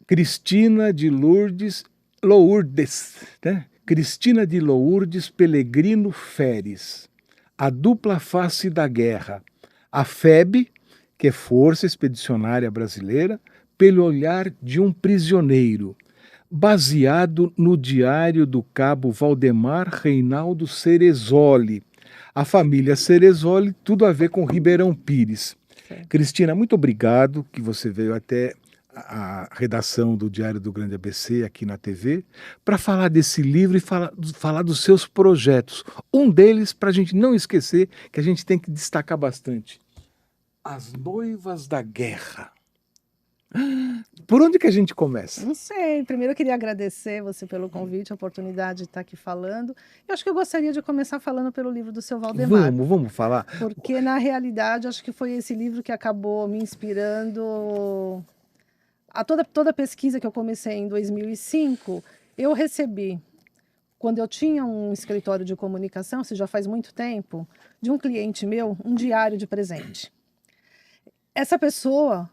Cristina de Lourdes, né? Cristina de Lourdes Pelegrino Feres, a dupla face da guerra, a FEB, que é Força Expedicionária Brasileira, pelo olhar de um prisioneiro, baseado no diário do cabo Valdemar Reinaldo Ceresoli. A família Ceresoli, tudo a ver com Ribeirão Pires. Certo. Cristina, muito obrigado que você veio até a redação do Diário do Grande ABC aqui na TV para falar desse livro e falar dos seus projetos. Um deles, para a gente não esquecer, que a gente tem que destacar bastante. As Noivas da Guerra. Por onde que a gente começa? Não sei. Primeiro eu queria agradecer você pelo convite, a oportunidade de estar aqui falando. Eu acho que eu gostaria de começar falando pelo livro do seu Valdemar. Vamos falar. Porque, na realidade, acho que foi esse livro que acabou me inspirando. Toda a pesquisa que eu comecei em 2005, eu recebi, quando eu tinha um escritório de comunicação, isso já faz muito tempo, de um cliente meu, um diário de presente. Essa pessoa,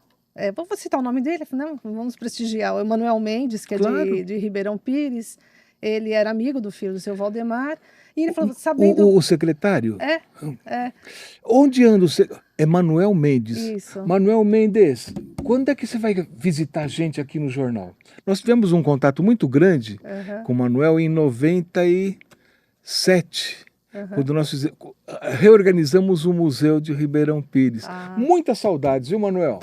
vou citar o nome dele, não, vamos prestigiar, o Emanuel Mendes, que é Claro. de Ribeirão Pires. Ele era amigo do filho do seu Valdemar, e ele falou, sabendo... O secretário? É. Onde anda o secretário? É Manuel Mendes. Isso. Manuel Mendes, quando é que você vai visitar a gente aqui no jornal? Nós tivemos um contato muito grande com o Manuel em 97, quando nós reorganizamos o Museu de Ribeirão Pires. Muitas saudades, viu, Manuel?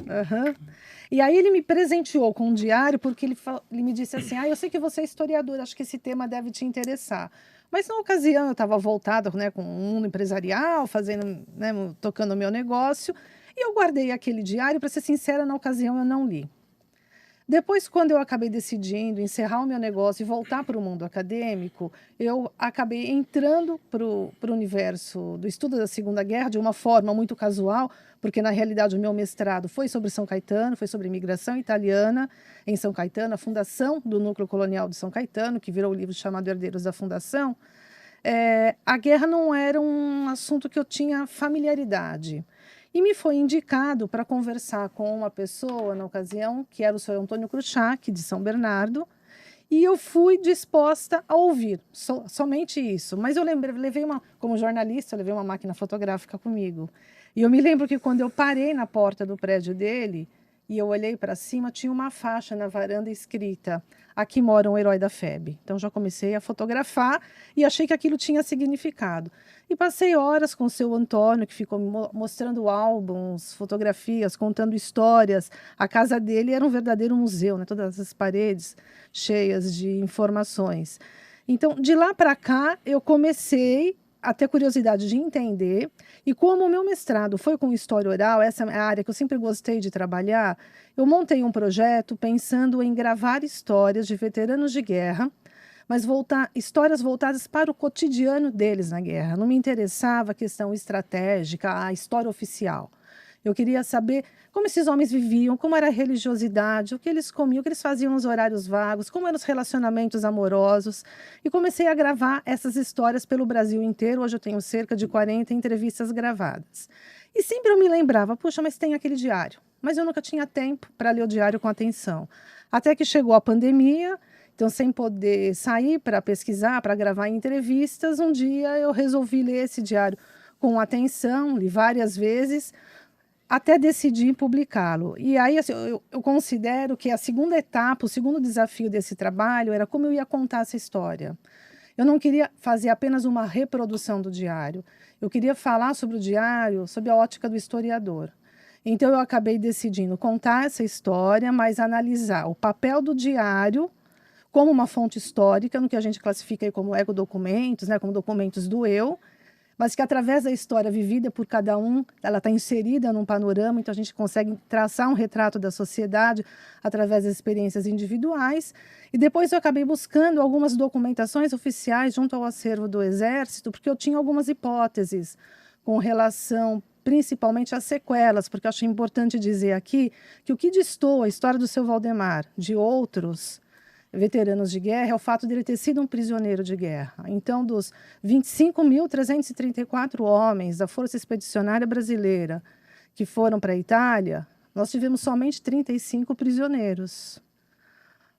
E aí ele me presenteou com um diário, porque ele me disse assim, eu sei que você é historiador, acho que esse tema deve te interessar. Mas na ocasião eu estava voltada, né, com o mundo empresarial, fazendo, né, tocando o meu negócio, e eu guardei aquele diário, para ser sincera, na ocasião eu não li. Depois, quando eu acabei decidindo encerrar o meu negócio e voltar para o mundo acadêmico, eu acabei entrando para o universo do estudo da Segunda Guerra de uma forma muito casual, porque, na realidade, o meu mestrado foi sobre São Caetano, foi sobre imigração italiana em São Caetano, a fundação do Núcleo Colonial de São Caetano, que virou o livro chamado Herdeiros da Fundação. A guerra não era um assunto que eu tinha familiaridade. E me foi indicado para conversar com uma pessoa, na ocasião, que era o senhor Antônio Cruchac, de São Bernardo, e eu fui disposta a ouvir, somente isso. Mas eu levei como jornalista, eu levei uma máquina fotográfica comigo. E eu me lembro que quando eu parei na porta do prédio dele, e eu olhei para cima, tinha uma faixa na varanda escrita: aqui mora um herói da FEB. Então já comecei a fotografar e achei que aquilo tinha significado. E passei horas com o seu Antônio, que ficou me mostrando álbuns, fotografias, contando histórias. A casa dele era um verdadeiro museu, né? Todas as paredes cheias de informações. Então, de lá para cá, eu comecei a ter curiosidade de entender, e como o meu mestrado foi com história oral, essa é a área que eu sempre gostei de trabalhar, eu montei um projeto pensando em gravar histórias de veteranos de guerra, mas histórias voltadas para o cotidiano deles na guerra. Não me interessava a questão estratégica, a história oficial. Eu queria saber como esses homens viviam, como era a religiosidade, o que eles comiam, o que eles faziam nos horários vagos, como eram os relacionamentos amorosos. E comecei a gravar essas histórias pelo Brasil inteiro. Hoje eu tenho cerca de 40 entrevistas gravadas. E sempre eu me lembrava, puxa, mas tem aquele diário. Mas eu nunca tinha tempo para ler o diário com atenção. Até que chegou a pandemia, então sem poder sair para pesquisar, para gravar entrevistas, um dia eu resolvi ler esse diário com atenção, li várias vezes, até decidir publicá-lo. E aí assim, eu considero que a segunda etapa, o segundo desafio desse trabalho era como eu ia contar essa história. Eu não queria fazer apenas uma reprodução do diário. Eu queria falar sobre o diário sob a ótica do historiador. Então eu acabei decidindo contar essa história, mas analisar o papel do diário como uma fonte histórica, no que a gente classifica aí como ecodocumentos, né, como documentos do eu, mas que através da história vivida por cada um, ela está inserida num panorama, então a gente consegue traçar um retrato da sociedade através das experiências individuais. E depois eu acabei buscando algumas documentações oficiais junto ao acervo do Exército, porque eu tinha algumas hipóteses com relação principalmente às sequelas, porque eu acho importante dizer aqui que o que destoa a história do seu Valdemar de outros veteranos de guerra é o fato de ele ter sido um prisioneiro de guerra. Então, dos 25.334 homens da Força Expedicionária Brasileira que foram para a Itália, nós tivemos somente 35 prisioneiros.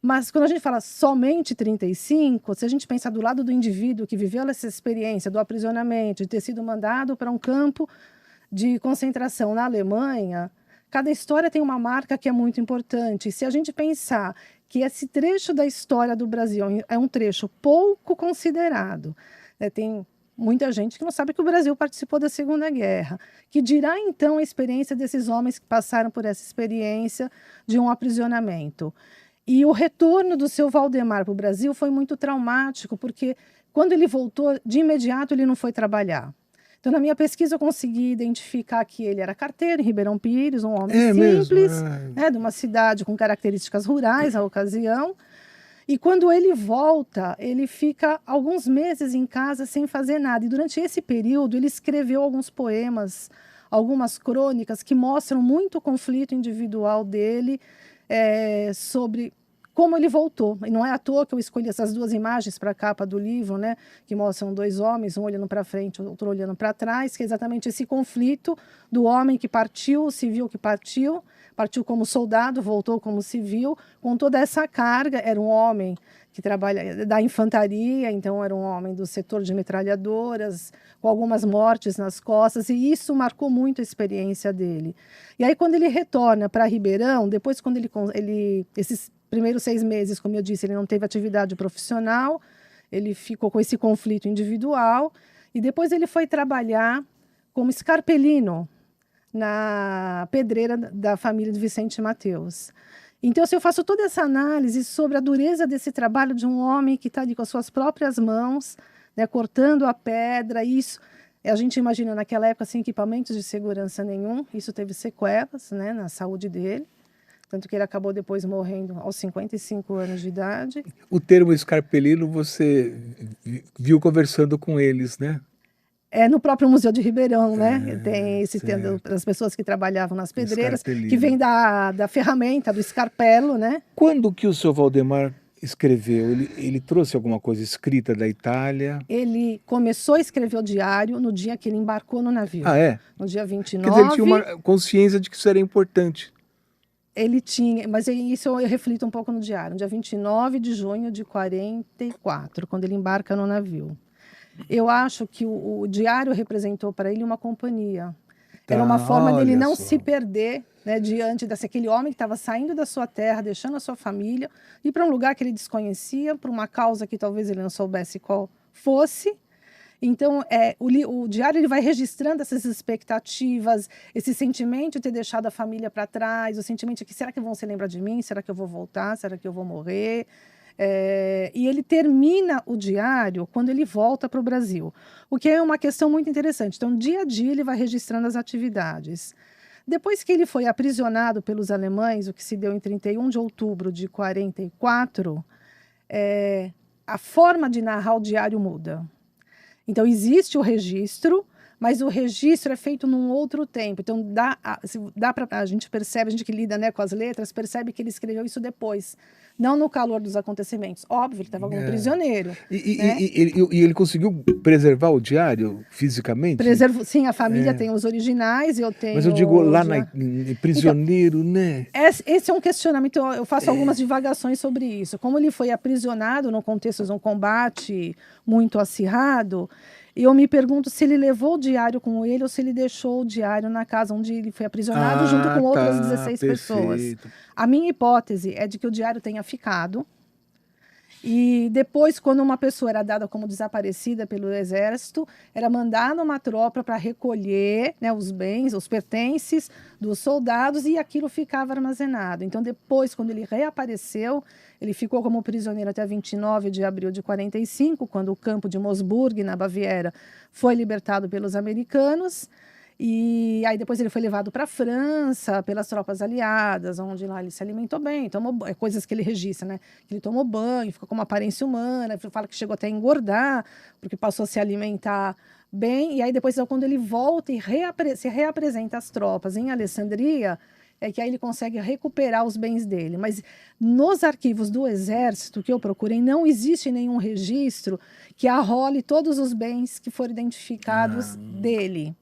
Mas quando a gente fala somente 35, se a gente pensar do lado do indivíduo que viveu essa experiência do aprisionamento, de ter sido mandado para um campo de concentração na Alemanha, cada história tem uma marca que é muito importante. E se a gente pensar que esse trecho da história do Brasil é um trecho pouco considerado, né, tem muita gente que não sabe que o Brasil participou da Segunda Guerra, que dirá então a experiência desses homens que passaram por essa experiência de um aprisionamento. E o retorno do seu Valdemar para o Brasil foi muito traumático, porque quando ele voltou, de imediato ele não foi trabalhar. Então, na minha pesquisa, eu consegui identificar que ele era carteiro em Ribeirão Pires, um homem simples, né, de uma cidade com características rurais à ocasião. E quando ele volta, ele fica alguns meses em casa sem fazer nada. E durante esse período, ele escreveu alguns poemas, algumas crônicas que mostram muito o conflito individual dele sobre como ele voltou. E não é à toa que eu escolhi essas duas imagens para a capa do livro, né, que mostram dois homens, um olhando para frente, outro olhando para trás, que é exatamente esse conflito do homem que partiu, o civil que partiu como soldado, voltou como civil, com toda essa carga. Era um homem que trabalha da infantaria, então era um homem do setor de metralhadoras, com algumas mortes nas costas, e isso marcou muito a experiência dele. E aí, quando ele retorna para Ribeirão, depois, quando esses primeiros 6 meses, como eu disse, ele não teve atividade profissional, ele ficou com esse conflito individual, e depois ele foi trabalhar como escarpelino na pedreira da família de Vicente Mateus. Então, se eu faço toda essa análise sobre a dureza desse trabalho de um homem que está ali com as suas próprias mãos, né, cortando a pedra, isso, a gente imagina naquela época sem equipamentos de segurança nenhum, isso teve sequelas, né, na saúde dele, tanto que ele acabou depois morrendo aos 55 anos de idade. O termo escarpelino você viu conversando com eles, né? É no próprio Museu de Ribeirão, né? Tem esse termo das pessoas que trabalhavam nas pedreiras, que vem da ferramenta, do escarpelo, né? Quando que o seu Valdemar escreveu? Ele trouxe alguma coisa escrita da Itália? Ele começou a escrever o diário no dia que ele embarcou no navio. Ah, é? No dia 29. Quer dizer, ele tinha uma consciência de que isso era importante. Ele tinha, mas isso eu reflito um pouco no diário. No dia 29 de junho de 44, quando ele embarca no navio. Eu acho que o diário representou para ele uma companhia. Era uma forma dele não se perder, né, diante daquele homem que estava saindo da sua terra, deixando a sua família, ir para um lugar que ele desconhecia, para uma causa que talvez ele não soubesse qual fosse. Então, o diário ele vai registrando essas expectativas, esse sentimento de ter deixado a família para trás, o sentimento de que será que vão se lembrar de mim? Será que eu vou voltar? Será que eu vou morrer? E ele termina o diário quando ele volta para o Brasil, o que é uma questão muito interessante. Então, dia a dia, ele vai registrando as atividades. Depois que ele foi aprisionado pelos alemães, o que se deu em 31 de outubro de 44, a forma de narrar o diário muda. Então, existe o registro, mas o registro é feito num outro tempo. Então, a gente percebe, a gente que lida, né, com as letras, percebe que ele escreveu isso depois, não no calor dos acontecimentos. Óbvio, ele estava como prisioneiro. Né? E ele conseguiu preservar o diário fisicamente? Sim, a família tem os originais, eu tenho... Mas eu digo lá prisioneiro, então, né? Esse é um questionamento, eu faço algumas divagações sobre isso. Como ele foi aprisionado no contexto de um combate muito acirrado, e eu me pergunto se ele levou o diário com ele ou se ele deixou o diário na casa onde ele foi aprisionado junto com outras 16 pessoas. A minha hipótese é de que o diário tenha ficado e depois, quando uma pessoa era dada como desaparecida pelo exército, era mandada uma tropa para recolher, né, os bens, os pertences dos soldados e aquilo ficava armazenado. Então, depois, quando ele reapareceu, ele ficou como prisioneiro até 29 de abril de 45, quando o campo de Moosburg, na Baviera, foi libertado pelos americanos. E aí depois ele foi levado para a França pelas tropas aliadas, onde lá ele se alimentou bem, tomou coisas que ele registra, né? Que ele tomou banho, ficou com uma aparência humana, fala que chegou até a engordar, porque passou a se alimentar bem. E aí depois, quando ele volta e se reapresenta às tropas em Alessandria, é que aí ele consegue recuperar os bens dele. Mas nos arquivos do Exército que eu procurei, não existe nenhum registro que arrole todos os bens que foram identificados dele.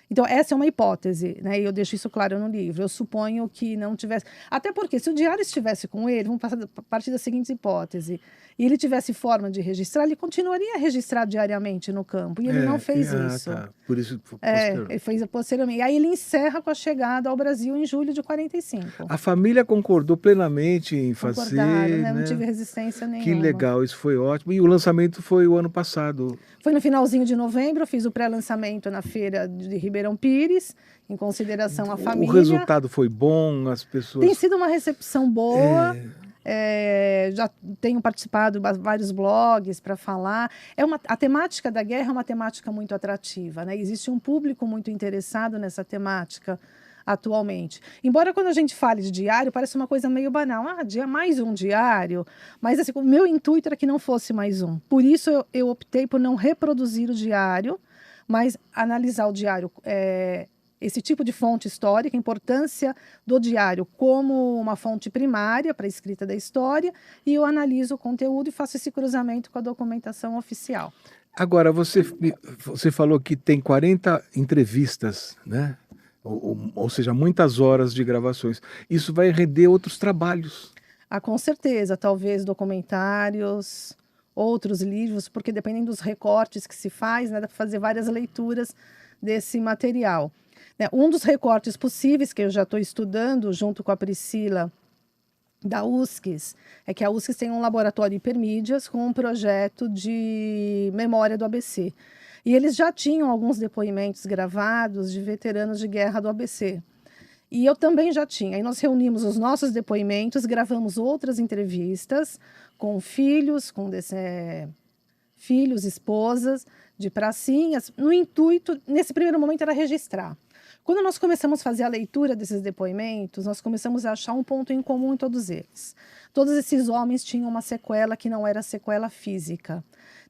Então, essa é uma hipótese, né? E eu deixo isso claro no livro. Eu suponho que não tivesse. Até porque, se o diário estivesse com ele, vamos partir da seguinte hipótese, e ele tivesse forma de registrar, ele continuaria a registrar diariamente no campo. E ele não fez isso. Tá. Por isso, Ele fez posteriormente. E aí ele encerra com a chegada ao Brasil em julho de 45. A família concordou plenamente em fazer. Concordaram, né? Né? Não tive resistência nenhuma. Que legal, isso foi ótimo. E o lançamento foi o ano passado. Foi no finalzinho de novembro, eu fiz o pré-lançamento na feira de Ribeirão Pires, em consideração à família. O resultado foi bom, as pessoas... Tem sido uma recepção boa. Já tenho participado de vários blogs para falar. A temática da guerra é uma temática muito atrativa, né? Existe um público muito interessado nessa temática atualmente. Embora quando a gente fale de diário, parece uma coisa meio banal. Mais um diário. Mas assim, o meu intuito era que não fosse mais um. Por isso eu optei por não reproduzir o diário, mas analisar o diário, esse tipo de fonte histórica, a importância do diário como uma fonte primária para a escrita da história, e eu analiso o conteúdo e faço esse cruzamento com a documentação oficial. Agora, você falou que tem 40 entrevistas, né? Ou seja, muitas horas de gravações. Isso vai render outros trabalhos. Com certeza, talvez documentários, outros livros, porque dependendo dos recortes que se faz, né, dá para fazer várias leituras desse material. Um dos recortes possíveis, que eu já estou estudando junto com a Priscila da USCS, é que a USCS tem um laboratório hipermídias com um projeto de memória do ABC. E eles já tinham alguns depoimentos gravados de veteranos de guerra do ABC. E eu também já tinha. Aí nós reunimos os nossos depoimentos, gravamos outras entrevistas com filhos, esposas, de pracinhas. No intuito, nesse primeiro momento, era registrar. Quando nós começamos a fazer a leitura desses depoimentos, nós começamos a achar um ponto em comum em todos eles. Todos esses homens tinham uma sequela que não era sequela física.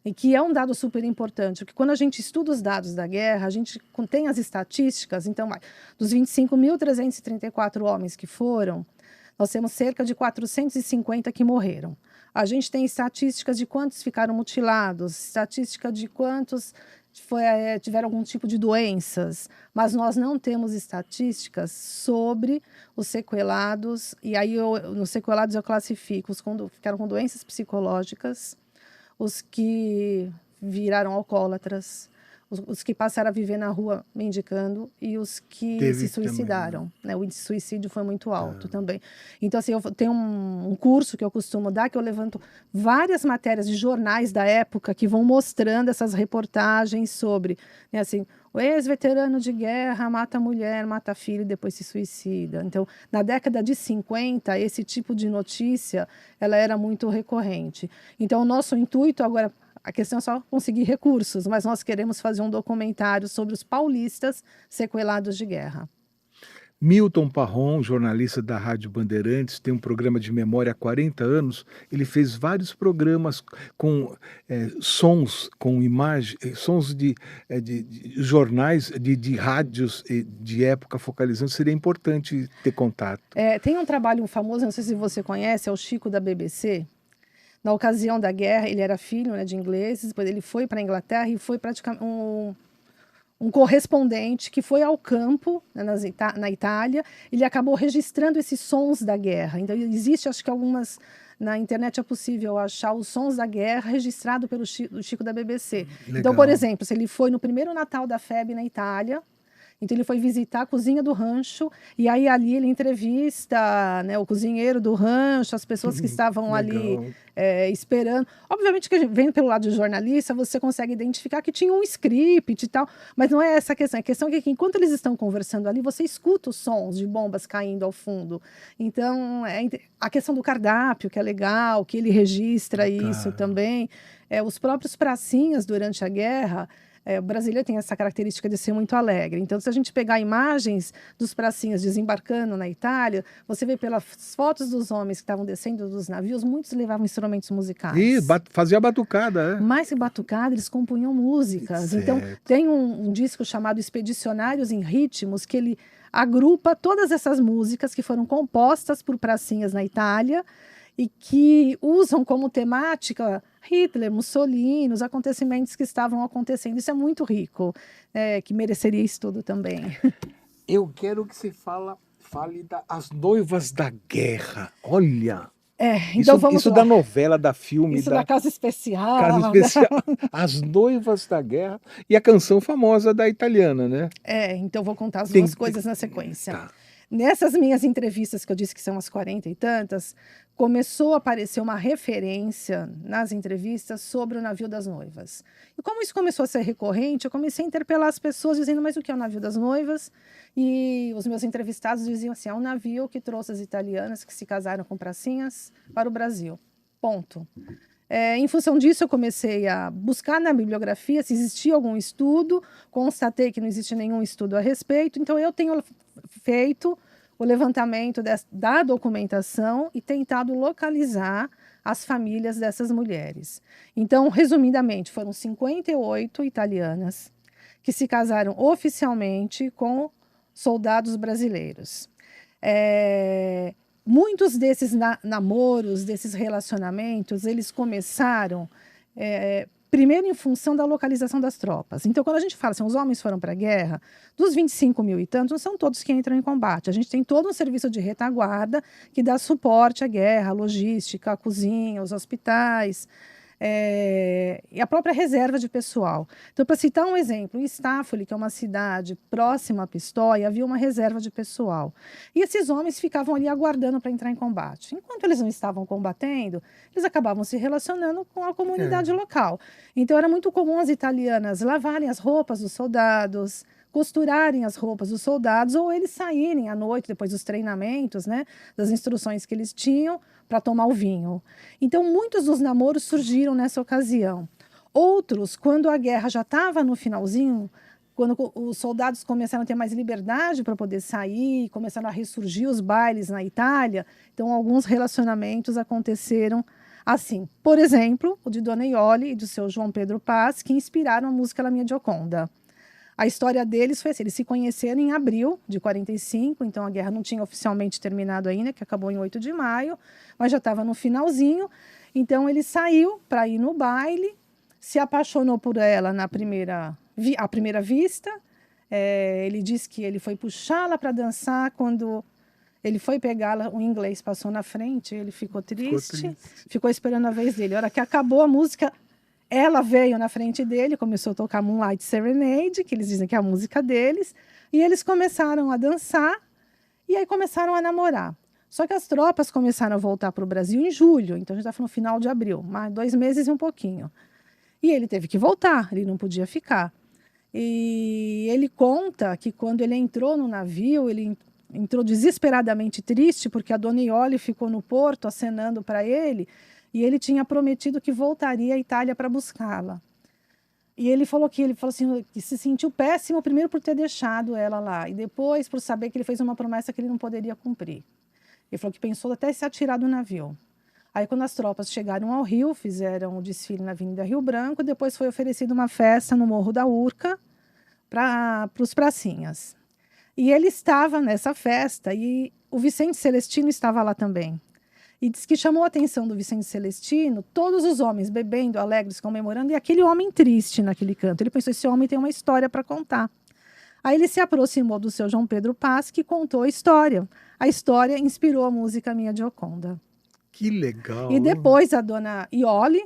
E que é um dado super importante, porque quando a gente estuda os dados da guerra, a gente tem as estatísticas, então, dos 25.334 homens que foram, nós temos cerca de 450 que morreram. A gente tem estatísticas de quantos ficaram mutilados, estatística de quantos tiveram algum tipo de doenças, mas nós não temos estatísticas sobre os sequelados, e aí nos sequelados eu classifico os que ficaram com doenças psicológicas, os que viraram alcoólatras, os que passaram a viver na rua mendicando e os que se suicidaram. Também, né? O índice de suicídio foi muito alto também. Então, assim, eu tenho um curso que eu costumo dar, que eu levanto várias matérias de jornais da época que vão mostrando essas reportagens sobre, né, assim, o ex-veterano de guerra mata a mulher, mata a filha e depois se suicida. Então, na década de 50, esse tipo de notícia ela era muito recorrente. Então, o nosso intuito agora, a questão é só conseguir recursos, mas nós queremos fazer um documentário sobre os paulistas sequelados de guerra. Milton Parron, jornalista da Rádio Bandeirantes, tem um programa de memória há 40 anos. Ele fez vários programas com sons, com imagens, sons de jornais, de rádios de época focalizando. Seria importante ter contato. Tem um trabalho famoso, não sei se você conhece, é o Chico da BBC. Na ocasião da guerra, ele era filho, né, de ingleses, depois ele foi para a Inglaterra e foi praticamente um correspondente que foi ao campo, né, na Itália. Ele acabou registrando esses sons da guerra. Então, existe, acho que na internet é possível achar os sons da guerra registrado pelo Chico da BBC. Legal. Então, por exemplo, se ele foi no primeiro Natal da FEB na Itália, então ele foi visitar a cozinha do rancho e aí ali ele entrevista, né, o cozinheiro do rancho, as pessoas que estavam ali esperando. Obviamente que vendo pelo lado de jornalista, você consegue identificar que tinha um script e tal, mas não é essa a questão. A questão é que enquanto eles estão conversando ali, você escuta os sons de bombas caindo ao fundo. Então, a questão do cardápio, que é legal, que ele registra isso também. Os próprios pracinhas durante a guerra, o brasileiro tem essa característica de ser muito alegre. Então, se a gente pegar imagens dos pracinhas desembarcando na Itália, você vê pelas fotos dos homens que estavam descendo dos navios, muitos levavam instrumentos musicais. E fazia batucada, né? Mais que batucada, eles compunham músicas. Certo. Então, tem um disco chamado Expedicionários em Ritmos, que ele agrupa todas essas músicas que foram compostas por pracinhas na Itália. e que usam como temática Hitler, Mussolini, os acontecimentos que estavam acontecendo. Isso é muito rico, que mereceria estudo também. Eu quero que você fale das noivas da guerra. Olha, Então vamos isso lá. da novela, da filme, Isso da Casa Especial. Casa Especial. As noivas da guerra e a canção famosa da italiana, né? Então vou contar as duas coisas na sequência. Tá. Nessas minhas entrevistas, que eu disse que são as 40 e tantas, começou a aparecer uma referência nas entrevistas sobre o navio das noivas. E como isso começou a ser recorrente, eu comecei a interpelar as pessoas dizendo, mas o que é o navio das noivas? E os meus entrevistados diziam assim, é um navio que trouxe as italianas que se casaram com pracinhas para o Brasil. Ponto. Em função disso, eu comecei a buscar na bibliografia se existia algum estudo, constatei que não existe nenhum estudo a respeito, então eu tenho feito o levantamento da documentação e tentado localizar as famílias dessas mulheres. Então, resumidamente, foram 58 italianas que se casaram oficialmente com soldados brasileiros. Muitos desses namoros, desses relacionamentos, eles começaram primeiro em função da localização das tropas. Então, quando a gente fala assim, os homens foram para a guerra, dos 25 mil e tantos, não são todos que entram em combate. A gente tem todo um serviço de retaguarda que dá suporte à guerra, a logística, a cozinha, os hospitais, e a própria reserva de pessoal. Então, para citar um exemplo, em Staffoli, que é uma cidade próxima a Pistoia, havia uma reserva de pessoal. E esses homens ficavam ali aguardando para entrar em combate. Enquanto eles não estavam combatendo, eles acabavam se relacionando com a comunidade local. Então, era muito comum as italianas lavarem as roupas dos soldados, costurarem as roupas dos soldados, ou eles saírem à noite, depois dos treinamentos, né, das instruções que eles tinham, para tomar o vinho. Então, muitos dos namoros surgiram nessa ocasião. Outros, quando a guerra já estava no finalzinho, quando os soldados começaram a ter mais liberdade para poder sair, começaram a ressurgir os bailes na Itália, então alguns relacionamentos aconteceram assim. Por exemplo, o de Dona Iole e do seu João Pedro Paz, que inspiraram a música La Mia Gioconda. A história deles foi assim, eles se conheceram em abril de 45, então a guerra não tinha oficialmente terminado ainda, que acabou em 8 de maio, mas já estava no finalzinho. Então ele saiu para ir no baile, se apaixonou por ela à primeira vista. Ele disse que ele foi puxá-la para dançar, quando ele foi pegá-la, o inglês passou na frente, ele ficou triste, ficou esperando a vez dele. A hora que acabou a música, ela veio na frente dele, começou a tocar Moonlight Serenade, que eles dizem que é a música deles, e eles começaram a dançar, e aí começaram a namorar. Só que as tropas começaram a voltar para o Brasil em julho, então a gente está falando final de abril, mais 2 meses e um pouquinho. E ele teve que voltar, ele não podia ficar. E ele conta que quando ele entrou no navio, ele entrou desesperadamente triste, porque a Dona Iole ficou no porto acenando para ele, e ele tinha prometido que voltaria à Itália para buscá-la. E ele falou assim, que se sentiu péssimo, primeiro por ter deixado ela lá, e depois por saber que ele fez uma promessa que ele não poderia cumprir. Ele falou que pensou até se atirar do navio. Aí, quando as tropas chegaram ao Rio, fizeram o desfile na Avenida Rio Branco, depois foi oferecida uma festa no Morro da Urca para os pracinhas. E ele estava nessa festa, e o Vicente Celestino estava lá também. E diz que chamou a atenção do Vicente Celestino, todos os homens bebendo, alegres, comemorando, e aquele homem triste naquele canto. Ele pensou, esse homem tem uma história para contar. Aí ele se aproximou do seu João Pedro Paz, que contou a história. A história inspirou a música Mia Gioconda. Que legal! E depois a Dona Iole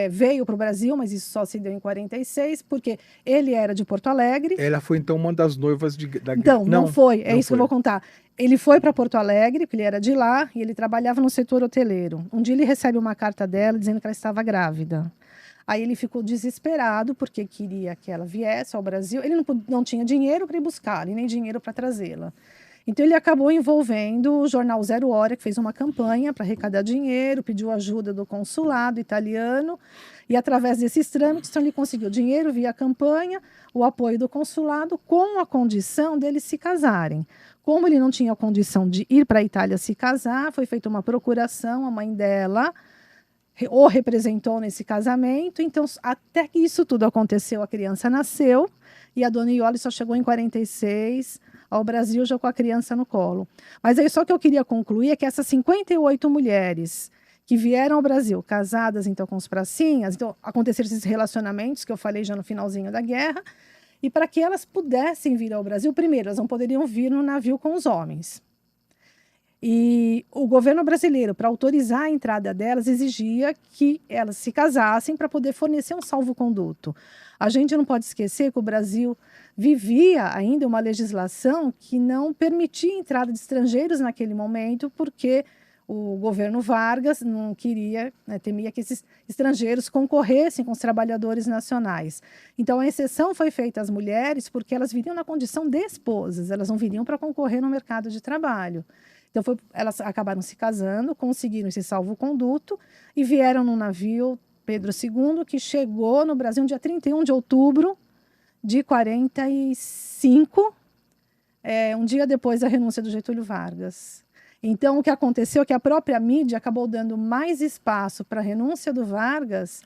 veio para o Brasil, mas isso só se deu em 46, porque ele era de Porto Alegre. Ela foi, então, uma das noivas da guerra? Então, não foi. É isso que eu vou contar. Ele foi para Porto Alegre, porque ele era de lá, e ele trabalhava no setor hoteleiro. Um dia ele recebe uma carta dela dizendo que ela estava grávida. Aí ele ficou desesperado, porque queria que ela viesse ao Brasil. Ele não tinha dinheiro para ir buscar, e nem dinheiro para trazê-la. Então ele acabou envolvendo o jornal Zero Hora, que fez uma campanha para arrecadar dinheiro, pediu ajuda do consulado italiano, e através desses trâmites então, ele conseguiu dinheiro via campanha, o apoio do consulado, com a condição deles se casarem. Como ele não tinha condição de ir para a Itália se casar, foi feita uma procuração, a mãe dela o representou nesse casamento, então até que isso tudo aconteceu, a criança nasceu, e a Dona Iole só chegou em 46 ao Brasil já com a criança no colo. Mas aí só que eu queria concluir é que essas 58 mulheres que vieram ao Brasil, casadas então com os pracinhas, então aconteceram esses relacionamentos que eu falei já no finalzinho da guerra, e para que elas pudessem vir ao Brasil, primeiro, elas não poderiam vir no navio com os homens. E o governo brasileiro, para autorizar a entrada delas, exigia que elas se casassem para poder fornecer um salvo-conduto. A gente não pode esquecer que o Brasil vivia ainda uma legislação que não permitia a entrada de estrangeiros naquele momento, porque o governo Vargas não queria, né, temia que esses estrangeiros concorressem com os trabalhadores nacionais. Então, a exceção foi feita às mulheres porque elas viriam na condição de esposas, elas não viriam para concorrer no mercado de trabalho. Então, elas acabaram se casando, conseguiram esse salvo-conduto e vieram num navio Pedro II, que chegou no Brasil no dia 31 de outubro de 45, um dia depois da renúncia do Getúlio Vargas. Então, o que aconteceu é que a própria mídia acabou dando mais espaço para a renúncia do Vargas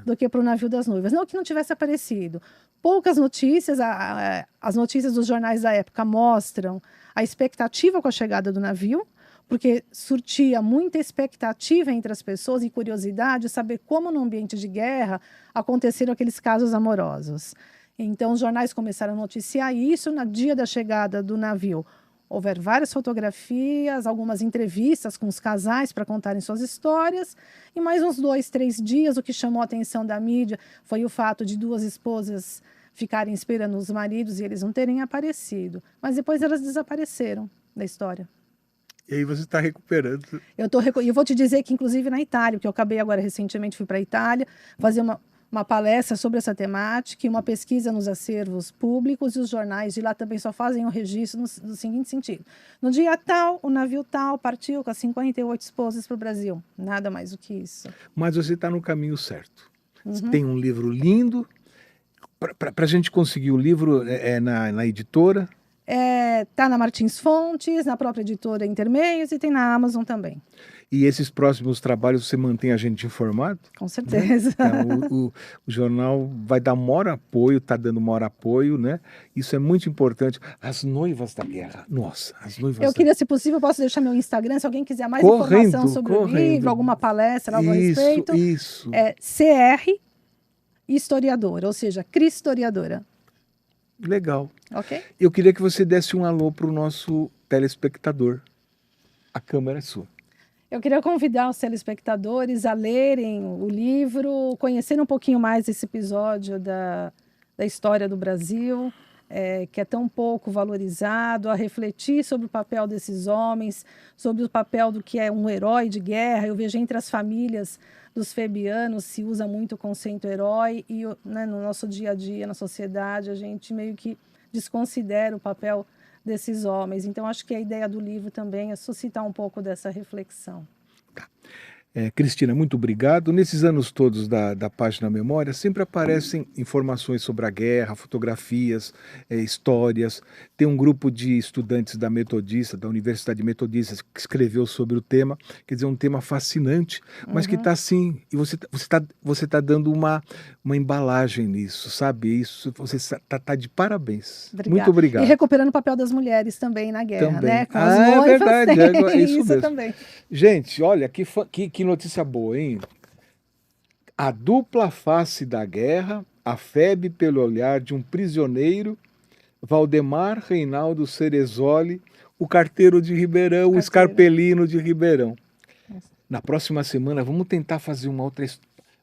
do que para o navio das noivas. Não que não tivesse aparecido. Poucas notícias, as notícias dos jornais da época mostram a expectativa com a chegada do navio, porque surtia muita expectativa entre as pessoas e curiosidade saber como no ambiente de guerra aconteceram aqueles casos amorosos. Então, os jornais começaram a noticiar isso no dia da chegada do navio. Houveram várias fotografias, algumas entrevistas com os casais para contarem suas histórias. E mais uns 2, 3 dias, o que chamou a atenção da mídia foi o fato de 2 esposas ficarem esperando os maridos e eles não terem aparecido. Mas depois elas desapareceram da história. E aí você está recuperando. Eu vou te dizer que, inclusive, na Itália, que eu acabei agora recentemente, fui para a Itália fazer uma palestra sobre essa temática e uma pesquisa nos acervos públicos, e os jornais de lá também só fazem o registro no seguinte sentido: no dia tal, o navio tal partiu com as 58 esposas para o Brasil. Nada mais do que isso. Mas você está no caminho certo. Você tem um livro lindo. Para a gente conseguir o livro na editora? Tá na Martins Fontes, na própria editora Intermeios, e tem na Amazon também. E esses próximos trabalhos você mantém a gente informado? Com certeza. Né? Então, o jornal vai dar maior apoio, está dando maior apoio, né? Isso é muito importante. As noivas da guerra, nossa, as noivas Eu queria, se possível, posso deixar meu Instagram, se alguém quiser mais informação sobre o livro, alguma palestra, algo a respeito. Isso. É CR Historiadora, ou seja, Cristoriadora. Legal. Ok? Eu queria que você desse um alô para o nosso telespectador. A câmera é sua. Eu queria convidar os telespectadores a lerem o livro, conhecerem um pouquinho mais esse episódio da história do Brasil, que é tão pouco valorizado, a refletir sobre o papel desses homens, sobre o papel do que é um herói de guerra. Eu vejo entre as famílias dos febianos se usa muito o conceito herói e, né, no nosso dia a dia, na sociedade, a gente meio que desconsidera o papel desses homens. Então, acho que a ideia do livro também é suscitar um pouco dessa reflexão. Tá. Cristina, muito obrigado. Nesses anos todos da Página Memória, sempre aparecem informações sobre a guerra, fotografias, histórias. Tem um grupo de estudantes da Metodista, da Universidade Metodista, que escreveu sobre o tema. Quer dizer, um tema fascinante, mas que está assim... E você tá dando uma embalagem nisso, sabe? Isso, você está de parabéns. Obrigada. Muito obrigado. E recuperando o papel das mulheres também na guerra, também, né? Com as noivas, é verdade, é isso mesmo. Também. Gente, olha, que notícia boa, hein? A dupla face da guerra, a febre pelo olhar de um prisioneiro, Valdemar Reinaldo Ceresoli, o carteiro de Ribeirão, o escarpelino de Ribeirão. Na próxima semana vamos tentar fazer uma outra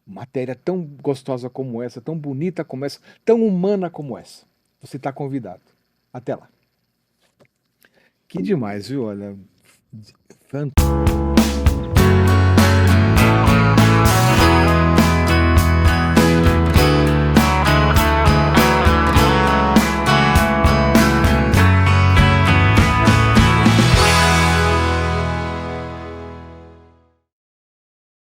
matéria tão gostosa como essa, tão bonita como essa, tão humana como essa. Você está convidado. Até lá. Que demais, viu? Olha, fantástico.